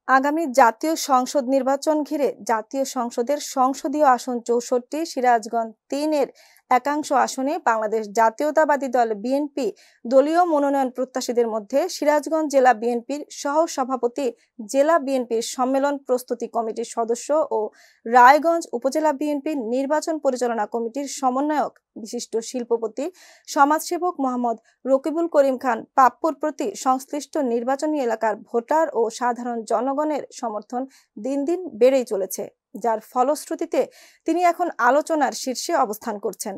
আগামী জাতীয় সংসদ নির্বাচন ঘিরে জাতীয় সংসদের সংসদীয় আসন ৬৪, সিরাজগঞ্জ ৩-এর একাংশ আসনে বাংলাদেশ জাতীয়তাবাদী দল বিএনপি দলীয় মনোনয়ন প্রত্যাশীদের মধ্যে সিরাজগঞ্জ জেলা বিএনপির সহ সভাপতি, জেলা বিএনপির সম্মেলন প্রস্তুতি কমিটির সদস্য ও রায়গঞ্জ উপজেলা বিএনপির নির্বাচন পরিচালনা কমিটির সমন্বয়ক বিশিষ্ট শিল্পপতি সমাজসেবক মোহাম্মদ রকিবুল করিম খান পাপ্পুর প্রতি সংশ্লিষ্ট নির্বাচনী এলাকার ভোটার ও সাধারণ জনগণের সমর্থন দিন দিন বেড়েই চলেছে, যার ফলশ্রুতিতে তিনি এখন আলোচনার শীর্ষে অবস্থান করছেন।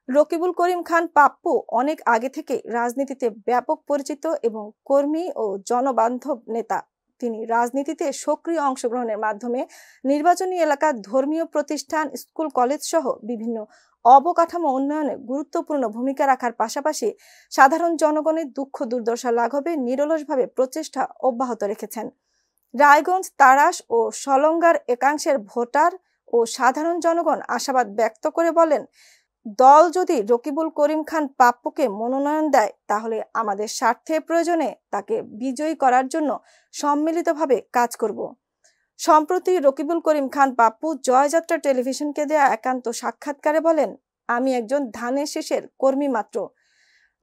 রকিবুল করিম খান পাপ্পু অনেক আগে থেকে রাজনীতিতে ব্যাপক পরিচিত এবং কর্মী ও জনবান্ধব নেতা। তিনি রাজনীতিতে সক্রিয় অংশগ্রহণের মাধ্যমে নির্বাচনী এলাকার ধর্মীয় প্রতিষ্ঠান, স্কুল, কলেজ সহ বিভিন্ন অবকাঠামো উন্নয়নে গুরুত্বপূর্ণ ভূমিকা রাখার পাশাপাশি সাধারণ জনগণের দুঃখ দুর্দশা লাঘবে নিরলসভাবে প্রচেষ্টা অব্যাহত রেখেছেন। রায়গঞ্জ, তাড়াশ ও সলঙ্গার একাংশের ভোটার ও সাধারণ জনগণ আশাবাদ ব্যক্ত করে বলেন, দল যদি রকিবুল করিম খান পাপ্পুকে মনোনয়ন দেয় তাহলে আমাদের স্বার্থের প্রয়োজনে তাকে বিজয়ী করার জন্য সম্মিলিতভাবে কাজ করব। সম্প্রতি রকিবুল করিম খান পাপ্পু জয়যাত্রা টেলিভিশনকে দেয়া একান্ত সাক্ষাৎকারে বলেন, আমি একজন ধানের শীষের কর্মী মাত্র।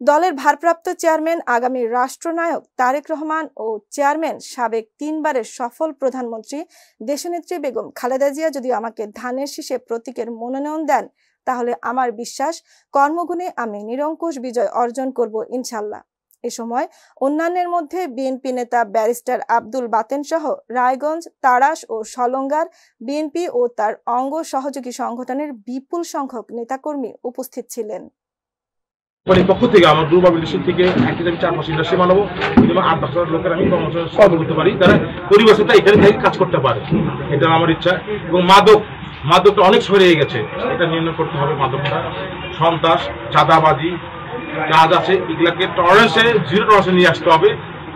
দলের ভারপ্রাপ্ত চেয়ারম্যান আগামী রাষ্ট্রনায়ক তারেক রহমান ও চেয়ারম্যান সাবেক ৩ বারের সফল প্রধানমন্ত্রী দেশনেত্রী বেগম খালেদা জিয়া যদি আমাকে ধানের শীষে প্রতীকের মনোনয়ন দেন তাহলে আমার বিশ্বাস কর্মগুণে আমি নিরঙ্কুশ বিজয় অর্জন করব ইনশাল্লাহ। এ সময় অন্যান্যের মধ্যে বিএনপি নেতা ব্যারিস্টার আব্দুল বাতেন সহ রায়গঞ্জ, তাড়াশ ও সলঙ্গার বিএনপি ও তার অঙ্গ সহযোগী সংগঠনের বিপুল সংখ্যক নেতাকর্মী উপস্থিত ছিলেন। পক্ষ থেকে আমার দুর্বা বিদেশের থেকে একটি 4-5 ইন্ডাস্ট্রি বানাবো, মিনিমাম 8-10 লোকের আমি কর্মসংস্থান করতে পারি, তারা পরিবেশটা এখানে থেকে কাজ করতে পারে, এটা আমার ইচ্ছা। এবং মাদকটা অনেক ছড়িয়ে গেছে, এটা নির্ণয় করতে হবে। মাদকটা, সন্ত্রাস, চাঁদাবাজি কাজ আছে, এগুলাকে জিরো টলারেন্সে নিয়ে আসতে হবে।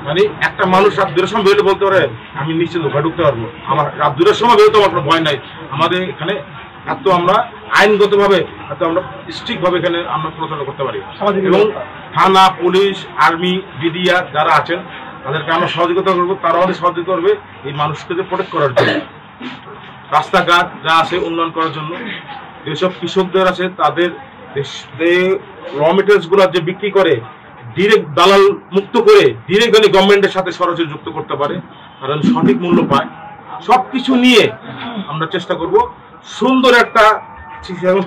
মানে একটা মানুষ রাত 2টার সময় বেরোলে বলতে পারে আমি নিশ্চিত ঘরে ঢুকতে পারবো, আমার রাত 2টার সময় বেরোতে আমার কোনো ভয় নাই। আমাদের এখানে এত আমরা আইনগতভাবে এত আমরা স্ট্রিক্ট ভাবে এখানে আমরা পরিচালনা করতে পারি। এবং থানা, পুলিশ, আর্মি, বিডিআর যারা আছেন তাদেরকে আমরা সহযোগিতা করবো, তারা আমাদের সহযোগিতা করবে এই মানুষকে প্রোটেক্ট করার জন্য, রাস্তাঘাট যা আছে উন্নয়ন করার জন্য। যেসব কৃষকদের আছে তাদের র মেটেরিয়ালস গুলো যে বিক্রি করে ডিরেক্ট দালাল মুক্ত করে ডিরেক্ট গভর্নমেন্টের সাথে সরাসরি যুক্ত করতে পারে, কারণ সঠিক মূল্য পায়। সবকিছু নিয়ে আমরা চেষ্টা করব সুন্দর একটা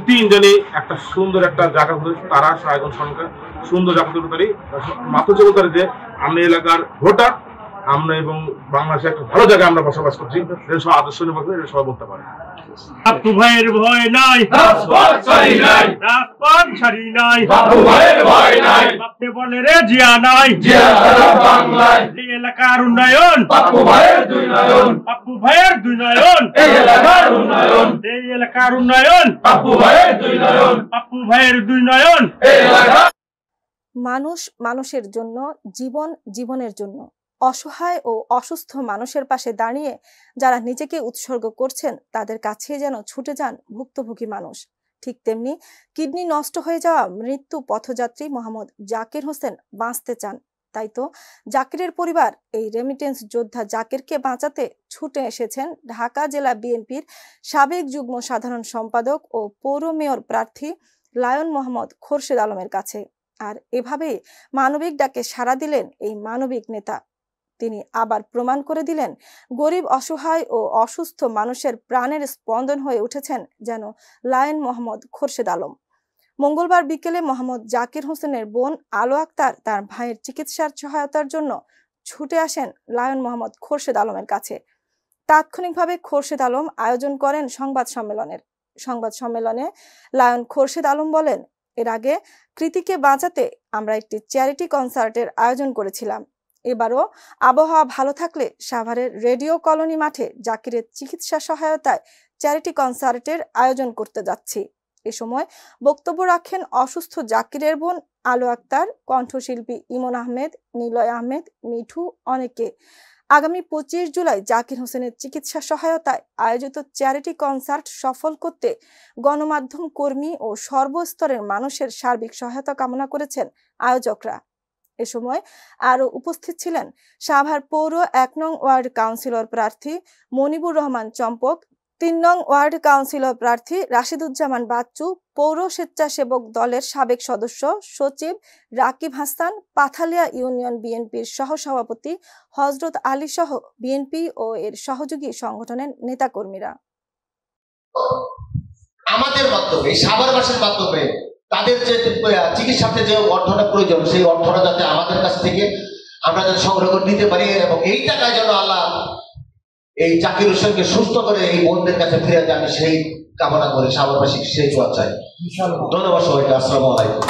3 জনে একটা সুন্দর একটা জায়গা করে তারা সায়গন সরকার সুন্দর জায়গা তৈরি করি, মাত্র চলতে যে আমরা এলাকার ভোটার আমরা এবং বাংলাদেশে একটা ভালো জায়গায় আমরা বসবাস করছি, সব আদর্শ নির্বাচন এটা সবাই বলতে পারে। বাপু ভাইয়ের ভয় নাই, রাজপথ ছাড়ি নাই, বাপু ভাইয়ের ভয় নাই, বাপে বলে রে জিয়া নাই, জিয়া বাংলায় এই এলাকার উন্নয়ন, বাপু ভাইয়ের 2 নয়ন, বাপু ভাইয়ের 2 নয়ন, এই এলাকার উন্নয়ন, এই এলাকার উন্নয়ন, বাপু ভাইয়ের 2 নয়ন, বাপু ভাইয়ের 2 নয়ন, এই এলাকা। মানুষ মানুষের জন্য, জীবন জীবনের জন্য, অসহায় ও অসুস্থ মানুষের পাশে দাঁড়িয়ে যারা নিজেকে উৎসর্গ করছেন তাদের কাছে যেন ছুটে যান ভুক্তভোগী মানুষ। ঠিক তেমনি কিডনি নষ্ট হয়ে যাওয়া মৃত্যু পথযাত্রী মোহাম্মদ জাকির হোসেন বাঁচতে চান, তাই তো জাকিরের পরিবার এই রেমিটেন্স যোদ্ধা জাকিরকে বাঁচাতে ছুটে এসেছেন ঢাকা জেলা বিএনপির সাবেক যুগ্ম সাধারণ সম্পাদক ও পৌর মেয়র প্রার্থী লায়ন মোহাম্মদ খোরশেদ আলমের কাছে। আর এভাবেই মানবিক ডাকে সাড়া দিলেন এই মানবিক নেতা। তিনি আবার প্রমাণ করে দিলেন গরিব, অসহায় ও অসুস্থ মানুষের প্রাণের স্পন্দন হয়ে উঠেছেন যেন লায়ন মোহাম্মদ খোরশেদ আলম। মঙ্গলবার বিকেলে মোহাম্মদ জাকির হোসেনের বোন আলো আক্তার তার ভাইয়ের চিকিৎসার সহায়তার জন্য ছুটে আসেন লায়ন মোহাম্মদ খোরশেদ আলমের কাছে। তাৎক্ষণিকভাবে খোরশেদ আলম আয়োজন করেন সংবাদ সম্মেলনে লায়ন খোরশেদ আলম বলেন, এর আগে কৃতিকে বাঁচাতে আমরা একটি চ্যারিটি কনসার্টের আয়োজন করেছিলাম। এবারও আবহাওয়া ভালো থাকলে সাভারের রেডিও কলোনি মাঠে জাকিরের চিকিৎসা সহায়তায় চ্যারিটি কনসার্টের আয়োজন করতে যাচ্ছি। এ সময় বক্তব্য রাখেন অসুস্থ জাকিরের বোন আলো আক্তার, কণ্ঠশিল্পী ইমন আহমেদ, নিলয় আহমেদ, মিঠু, অনেকে। আগামী 25 জুলাই জাকির হোসেনের চিকিৎসা সহায়তায় আয়োজিত চ্যারিটি কনসার্ট সফল করতে গণমাধ্যম কর্মী ও সর্বস্তরের মানুষের সার্বিক সহায়তা কামনা করেছেন আয়োজকরা। এ সময় আরও উপস্থিত ছিলেন সাভার পৌর ১ নং ওয়ার্ড কাউন্সিলর প্রার্থী মনিবুর রহমান চম্পক, ৩ নং ওয়ার্ড কাউন্সিলর প্রার্থী রাশিদুজ্জামান বাচ্চু, পৌর স্বেচ্ছাসেবক দলের সাবেক সদস্য সচিব রাকিব হাসান, পাথালিয়া ইউনিয়ন বিএনপির সহসভাপতি হযরত আলী সহ বিএনপি ও এর সহযোগী সংগঠনের নেতাকর্মীরা। আমাদের মাধ্যমে সাভারবাসীর মাধ্যমে তাদের যে চিকিৎসাতে যে অর্থটা প্রয়োজন সেই অর্থটা যাতে আমাদের কাছ থেকে আমরা যাতে সংগ্রহ করে নিতে পারি এবং এই টাকায় যেন আল্লাহ এই জাকির হোসেনকে সুস্থ করে এই বোনদের কাছে ফিরে যায়, আমি সেই কামনা করি। সাভারবাসী সেই দোয়া চাই। ধন্যবাদ সবাইকে। আসসালামু আলাইকুম।